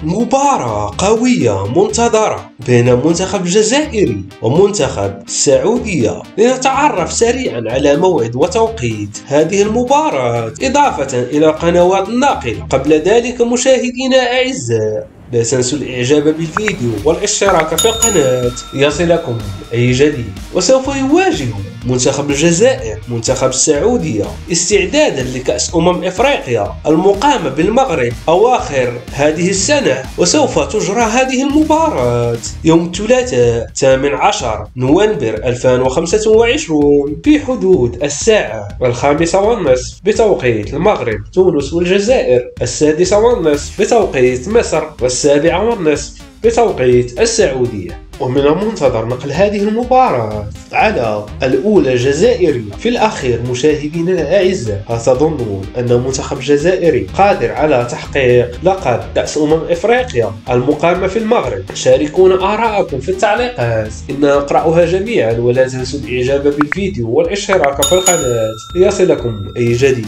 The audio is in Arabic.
مباراة قوية منتظرة بين المنتخب الجزائري ومنتخب السعودية. لنتعرف سريعا على موعد وتوقيت هذه المباراة إضافة إلى قنوات الناقلة. قبل ذلك مشاهدينا أعزاء، لا تنسوا الإعجاب بالفيديو والاشتراك في القناة ليصلكم أي جديد. وسوف يواجه منتخب الجزائر منتخب السعودية استعدادا لكأس إفريقيا المقامة بالمغرب أواخر هذه السنة. وسوف تجرى هذه المباراة يوم الثلاثاء 18 نوفمبر 2025 في حدود الساعة 5:30 بتوقيت المغرب، تونس والجزائر 6:30 بتوقيت مصر، 7:30 بتوقيت السعودية. ومن المنتظر نقل هذه المباراة على الأولى الجزائرية. في الأخير مشاهدينا الأعزاء، هل تظنون أن المنتخب الجزائري قادر على تحقيق لقب كأس إفريقيا المقامة في المغرب؟ شاركونا آراءكم في التعليقات، إننا نقرأها جميعا. ولا تنسوا الإعجاب بالفيديو والاشتراك في القناة ليصلكم أي جديد.